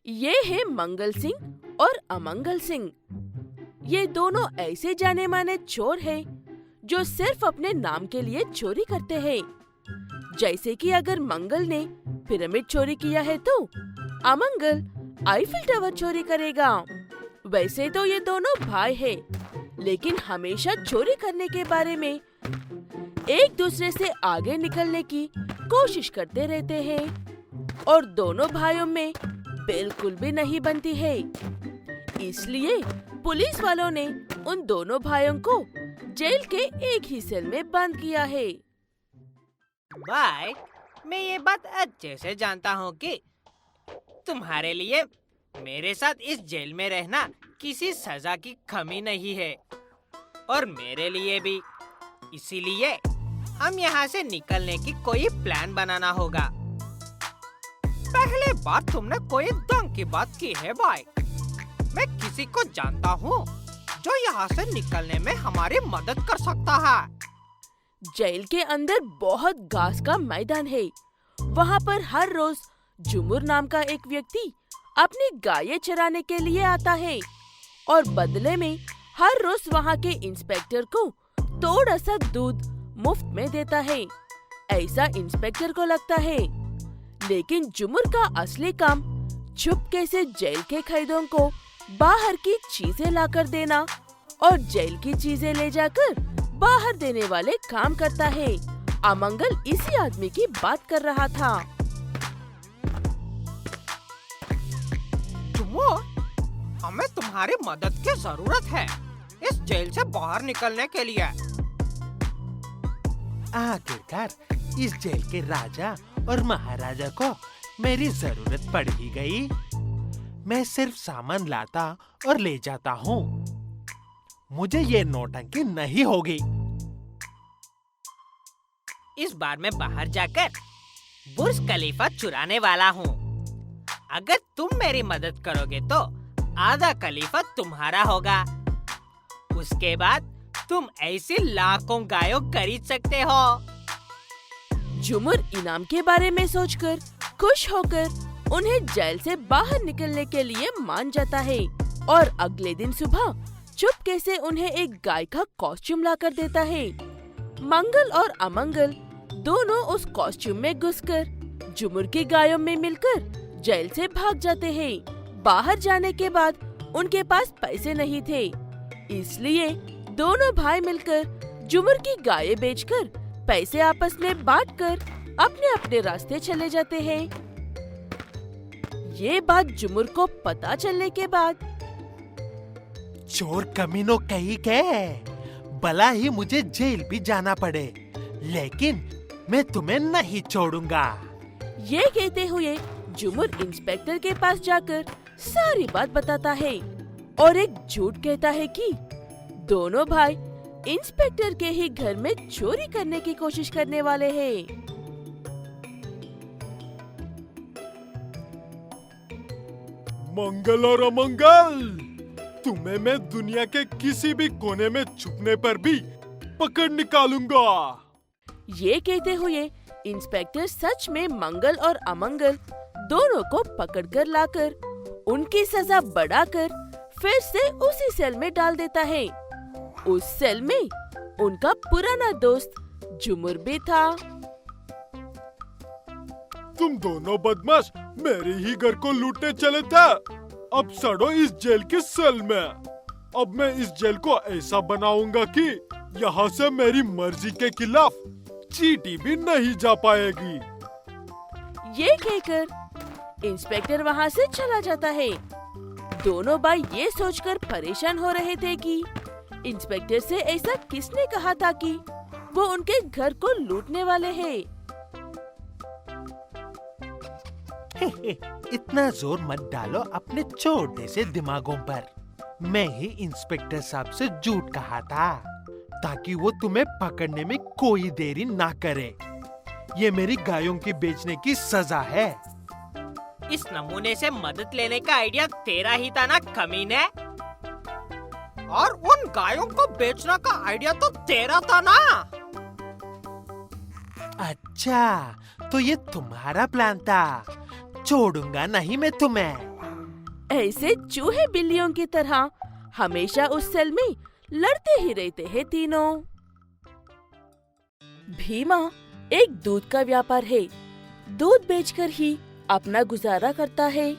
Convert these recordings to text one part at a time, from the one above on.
ये है मंगल सिंह और अमंगल सिंह। ये दोनों ऐसे जाने माने चोर हैं जो सिर्फ अपने नाम के लिए चोरी करते हैं। जैसे कि अगर मंगल ने पिरामिड चोरी किया है तो अमंगल आईफिल टावर चोरी करेगा। वैसे तो ये दोनों भाई हैं, लेकिन हमेशा चोरी करने के बारे में एक दूसरे से आगे निकलने की कोशिश करते रहते हैं और दोनों भाइयों में बिल्कुल भी नहीं बनती है। इसलिए पुलिस वालों ने उन दोनों भाइयों को जेल के एक ही सेल में बंद किया है। भाई, मैं ये बात अच्छे से जानता हूँ कि तुम्हारे लिए मेरे साथ इस जेल में रहना किसी सजा की कमी नहीं है और मेरे लिए भी। इसीलिए हम यहाँ से निकलने की कोई प्लान बनाना होगा। पहले बार तुमने कोई ढंग की बात की है भाई। मैं किसी को जानता हूँ जो यहाँ से निकलने में हमारी मदद कर सकता है। जेल के अंदर बहुत घास का मैदान है। वहाँ पर हर रोज झुमुर नाम का एक व्यक्ति अपनी गायें चराने के लिए आता है और बदले में हर रोज वहाँ के इंस्पेक्टर को थोड़ा सा दूध मुफ्त में देता है। ऐसा इंस्पेक्टर को लगता है, लेकिन झुमुर का असली काम चुपके से जेल के कैदियों को बाहर की चीजें लाकर देना और जेल की चीजें ले जाकर बाहर देने वाले काम करता है। अमंगल इसी आदमी की बात कर रहा था। झुमुर, हमें तुम्हारी मदद की जरूरत है इस जेल से बाहर निकलने के लिए। आखिरकार इस जेल के राजा और महाराजा को मेरी जरूरत पड़ ही गई। मैं सिर्फ सामान लाता और ले जाता हूँ। मुझे ये नौटंकी नहीं होगी। इस बार मैं बाहर जाकर बुर्ज खलीफा चुराने वाला हूँ। अगर तुम मेरी मदद करोगे तो आधा खलीफा तुम्हारा होगा। उसके बाद तुम ऐसी लाखों गायों खरीद सकते हो। झुमुर इनाम के बारे में सोचकर खुश होकर उन्हें जेल से बाहर निकलने के लिए मान जाता है और अगले दिन सुबह चुपके से उन्हें एक गाय का कॉस्ट्यूम लाकर देता है। मंगल और अमंगल दोनों उस कॉस्ट्यूम में घुसकर झुमुर की गायों में मिलकर जेल से भाग जाते हैं। बाहर जाने के बाद उनके पास पैसे नहीं थे, इसलिए दोनों भाई मिलकर झुमुर की गायें बेचकर पैसे आपस में बांटकर अपने अपने रास्ते चले जाते हैं। ये बात झुमुर को पता चलने के बाद चोर कमीनों कहीं के, भला ही मुझे जेल भी जाना पड़े, लेकिन मैं तुम्हें नहीं छोड़ूंगा। ये कहते हुए झुमुर इंस्पेक्टर के पास जाकर सारी बात बताता है और एक झूठ कहता है कि दोनों भाई इंस्पेक्टर के ही घर में चोरी करने की कोशिश करने वाले हैं। मंगल और अमंगल, तुम्हें मैं दुनिया के किसी भी कोने में छुपने पर भी पकड़ निकालूंगा। ये कहते हुए इंस्पेक्टर सच में मंगल और अमंगल दोनों को पकड़कर लाकर उनकी सजा बढ़ाकर फिर से उसी सेल में डाल देता है। उस सेल में उनका पुराना दोस्त झुमुर भी था। तुम दोनों बदमाश मेरे ही घर को लूटने चले थे। अब सड़ो इस जेल के सेल में। अब मैं इस जेल को ऐसा बनाऊंगा कि यहाँ से मेरी मर्जी के खिलाफ चींटी भी नहीं जा पाएगी। ये कहकर इंस्पेक्टर वहाँ से चला जाता है। दोनों भाई ये सोचकर परेशान हो रहे थे कि इंस्पेक्टर से ऐसा किसने कहा था कि वो उनके घर को लूटने वाले हैं। इतना जोर मत डालो अपने छोटे से दिमागों पर। मैं ही इंस्पेक्टर साहब से झूठ कहा था ताकि वो तुम्हें पकड़ने में कोई देरी ना करे। ये मेरी गायों की बेचने की सजा है। इस नमूने से मदद लेने का आइडिया तेरा ही था ना कमीने? और उन गायों को बेचने का आइडिया तो तेरा था ना? अच्छा, तो ये तुम्हारा प्लान था। छोड़ूंगा नहीं मैं तुम्हें। ऐसे चूहे बिल्लियों की तरह हमेशा उस सेल में लड़ते ही रहते हैं तीनों। भीमा एक दूध का व्यापार है। दूध बेचकर ही अपना गुजारा करता है।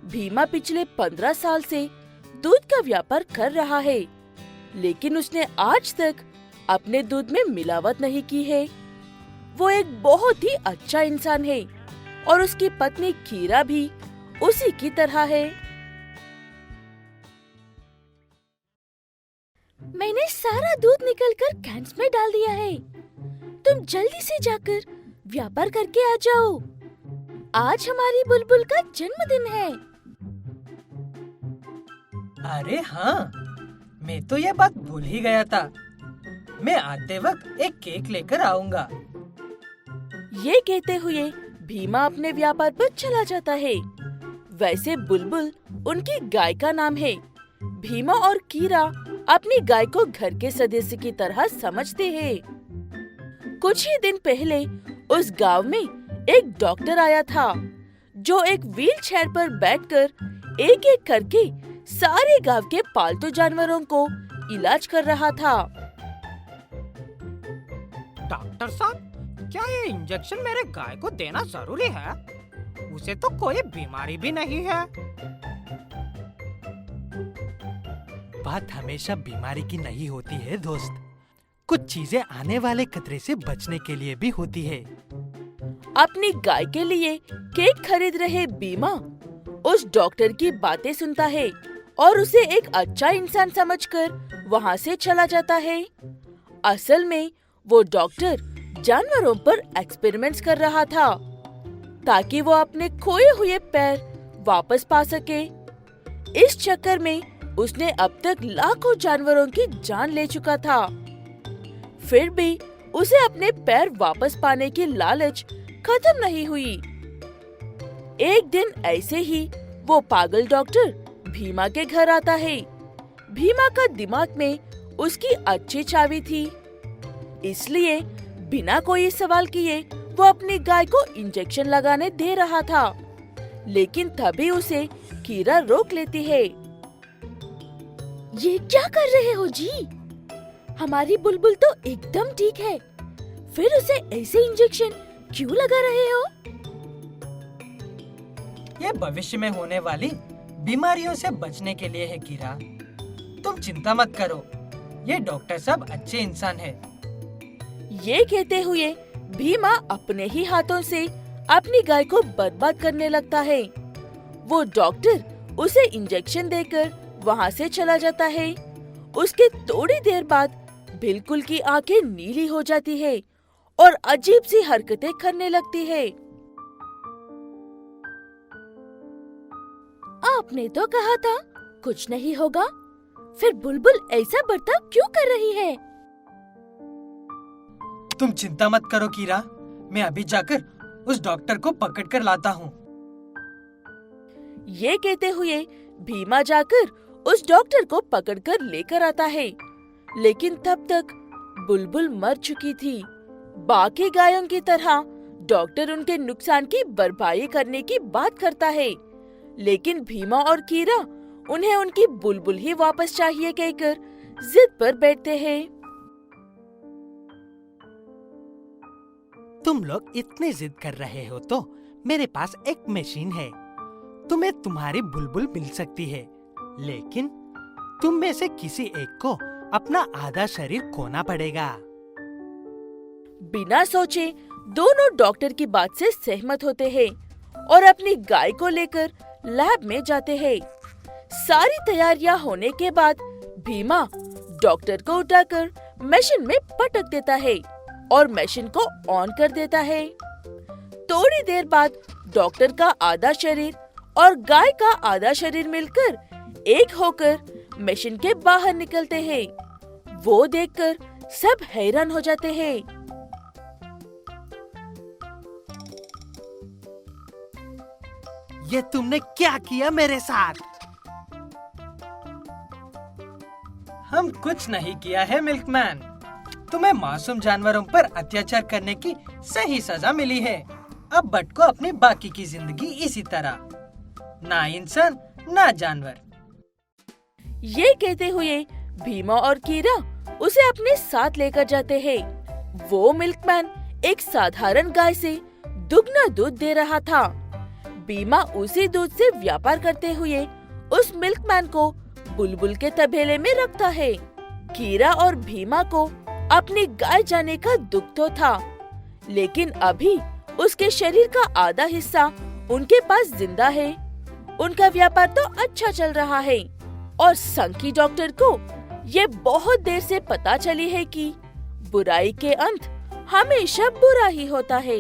भीमा पिछले 15 साल से दूध का व्यापार कर रहा है, लेकिन उसने आज तक अपने दूध में मिलावट नहीं की है। वो एक बहुत ही अच्छा इंसान है और उसकी पत्नी कीरा भी उसी की तरह है। मैंने सारा दूध निकलकर कैंस में डाल दिया है। तुम जल्दी से जाकर व्यापार करके आ जाओ। आज हमारी बुलबुल का जन्मदिन है। अरे हाँ, मैं तो ये बात भूल ही गया था। मैं आते वक्त एक केक लेकर आऊंगा। ये कहते हुए भीमा अपने व्यापार पर चला जाता है। वैसे बुलबुल उनकी गाय का नाम है। भीमा और कीरा अपनी गाय को घर के सदस्य की तरह समझते हैं। कुछ ही दिन पहले उस गांव में एक डॉक्टर आया था, जो एक व्हीलचेयर पर बैठकर एक एक करके सारे गांव के पालतू जानवरों को इलाज कर रहा था। डॉक्टर साहब, क्या ये इंजेक्शन मेरे गाय को देना जरूरी है? उसे तो कोई बीमारी भी नहीं है। बात हमेशा बीमारी की नहीं होती है दोस्त। कुछ चीजें आने वाले खतरे से बचने के लिए भी होती है। अपनी गाय के लिए केक खरीद रहे भीमा उस डॉक्टर की बातें सुनता है और उसे एक अच्छा इंसान समझकर वहाँ से चला जाता है। असल में वो डॉक्टर जानवरों पर एक्सपेरिमेंट्स कर रहा था, ताकि वो अपने खोए हुए पैर वापस पा सके। इस चक्कर में उसने अब तक लाखों जानवरों की जान ले चुका था। फिर भी उसे अपने पैर वापस पाने की लालच खत्म नहीं हुई। एक दिन ऐसे ही वो पागल डॉक्टर भीमा के घर आता है। भीमा का दिमाग में उसकी अच्छी चाबी थी, इसलिए बिना कोई सवाल किए वो अपनी गाय को इंजेक्शन लगाने दे रहा था। लेकिन तभी उसे कीरा रोक लेती है। ये क्या कर रहे हो जी? हमारी बुलबुल तो एकदम ठीक है, फिर उसे ऐसे इंजेक्शन क्यों लगा रहे हो? ये भविष्य में होने वाली बीमारियों से बचने के लिए है कीरा। तुम चिंता मत करो, ये डॉक्टर साहब अच्छे इंसान है। ये कहते हुए भीमा अपने ही हाथों से अपनी गाय को बर्बाद करने लगता है। वो डॉक्टर उसे इंजेक्शन देकर वहाँ से चला जाता है। उसके थोड़ी देर बाद बिल्कुल की आंखें नीली हो जाती है और अजीब सी हरकतें करने लगती है। आपने तो कहा था कुछ नहीं होगा, फिर बुलबुल ऐसा बर्ताव क्यों कर रही है? तुम चिंता मत करो कीरा, मैं अभी जाकर उस डॉक्टर को पकड़ कर लाता हूँ। ये कहते हुए भीमा जाकर उस डॉक्टर को पकड़कर लेकर आता है, लेकिन तब तक बुलबुल मर चुकी थी। बाकी गायों की तरह डॉक्टर उनके नुकसान की भरपाई करने की बात करता है, लेकिन भीमा और कीरा उन्हें उनकी बुलबुल ही वापस चाहिए कहकर जिद पर बैठते हैं। तुम लोग इतने जिद कर रहे हो तो मेरे पास एक मशीन है। तुम्हें तुम्हारी बुलबुल मिल सकती है, लेकिन तुम में से किसी एक को अपना आधा शरीर खोना पड़ेगा। बिना सोचे दोनों डॉक्टर की बात से सहमत होते हैं और अपनी गाय को लेकर लैब में जाते हैं। सारी तैयारियां होने के बाद भीमा डॉक्टर को उठाकर मशीन में पटक देता है और मशीन को ऑन कर देता है। थोड़ी देर बाद डॉक्टर का आधा शरीर और गाय का आधा शरीर मिलकर एक होकर मशीन के बाहर निकलते हैं। वो देखकर सब हैरान हो जाते हैं। ये तुमने क्या किया मेरे साथ? हम कुछ नहीं किया है मिल्कमैन। तुम्हें मासूम जानवरों पर अत्याचार करने की सही सजा मिली है। अब बट को अपनी बाकी की जिंदगी इसी तरह ना इंसान ना जानवर। ये कहते हुए भीमा और कीरा उसे अपने साथ लेकर जाते हैं। वो मिल्कमैन एक साधारण गाय से दुगना दूध दे रहा था। भीमा उसी दूध से व्यापार करते हुए उस मिल्कमैन को बुलबुल के तबेले में रखता है। कीरा और भीमा को अपनी गाय जाने का दुख तो था, लेकिन अभी उसके शरीर का आधा हिस्सा उनके पास जिंदा है। उनका व्यापार तो अच्छा चल रहा है और संकी डॉक्टर को ये बहुत देर से पता चली है कि बुराई के अंत हमेशा बुरा ही होता है।